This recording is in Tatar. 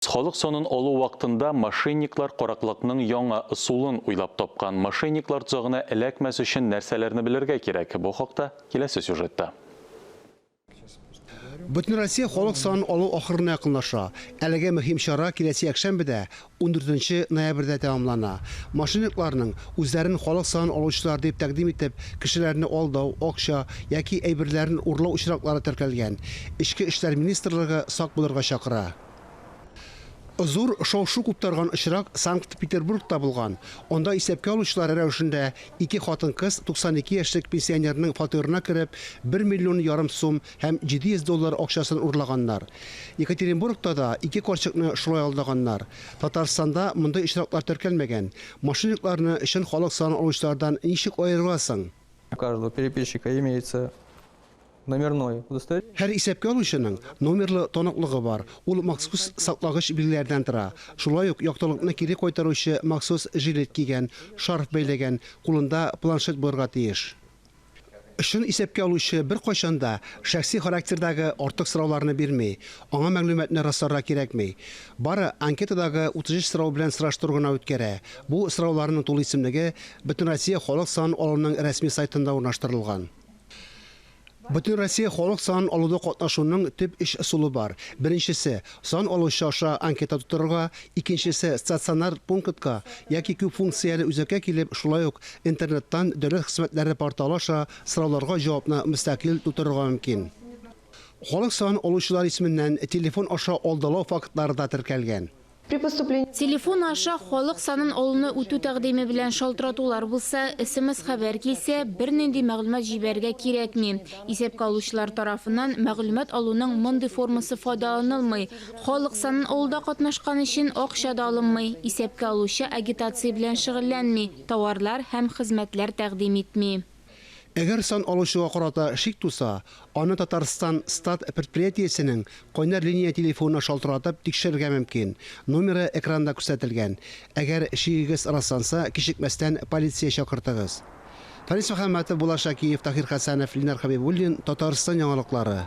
Халық сонын олу вақтында мошенниклар қораклықның яңа ысулын уйлап топқан. Мошенниклар тұзағына әләкмәс үшін нәрсәләрні білерге керек. Бұл хақта келесі сюжетті. Бүтін Россия халық санын алу ахырына якынлаша. Әлеге мөһим чара киләсе якшәмбедә 14 ноябрьдә тәмамлана. Мошенникларның үзләрен халық санын алучылар дип тәкъдим итеп, кешеләрне алдау, акча яки әйберләрен урлау очраклары теркәлгән. Ичке эшләр министрлыгы сак булырга чакыра. Зур шау-шу куптарган очрак Санкт-Петербургта булган. Онда исәпкә алучылар рәвешендә 2 хатын-кыз 92 яшьлек пенсионерның фатирына кереп 1,5 миллион сум һәм $700 акчасын урлаганнар. Екатеринбургта да 2 карчыкны шулай алдаганнар. Татарстанда мондай очраклар теркәлмәгән. Мошенникларны өчен халык саны алучылардан ничек аерыласың? У каждого переписчика имеется номерной удостоверение. Һәр исәпкә алучының номерлы таныклыгы бар. Ул махсус саклагыч билгеләрдән тора. Шулай ук яктылыкны кире кайтаручы махсус жилет кигән, шарф бәйләгән, кулында планшет булырга тиеш. Өчен исәпкә алучы бер кайчанда шәхси характердагы артык сорауларны бирми, аңа мәгълүматны расларга кирәкми. Бары анкетадагы 33 сорау белән сораштыру гына үткәрә. Бу сорауларның тулы исемлеге Бөтен Россия халык санын алуның рәсми сайтында урнаштырылган. Бүтін Россия халық сан алуда катнашуның төп эш ысулы бар. Беренчесе сан алучы аша анкета тутырырга, икенчесе стационар пунктка яки күп функцияле үзәккә килеп, шулай ук интернеттан дәүләт хезмәтләре порталы аша сорауларга җавапны мөстәкыйль тутырырга мөмкин. Халык сан алучылар исеменнән телефон аша алдалау фактлары да теркәлгән. Телефон аша халық санын алуны үтү тәкъдиме белән шалтыратулар булса, SMS хәбәр килсә, бернинди мәгълүмат җибәргә кирәкми. Исәпкә алучылар тарафыннан мәгълүмат алуның мондый формасы файдаланылмый. Халық санын алуда катнашкан өчен акча да алынмый. Исәпкә алучы агитация белән шөгыльләнми, товарлар һәм хезмәтләр тәкъдим итми. Әгәр сан алучыга карата шик туса, аны Татарстан стат предприятиесенең кайнар линия телефонына шалтыратып тикшерергә мөмкин. Номеры экранда күрсәтелгән. Әгәр шигегез расланса, кичекмәстән полиция чакыртыгыз. Фарис Мөхәммәтов, Булат Шакиев, Тахир Хәсәнов, Ленар Хәбибуллин, Татарстан яңалыклары.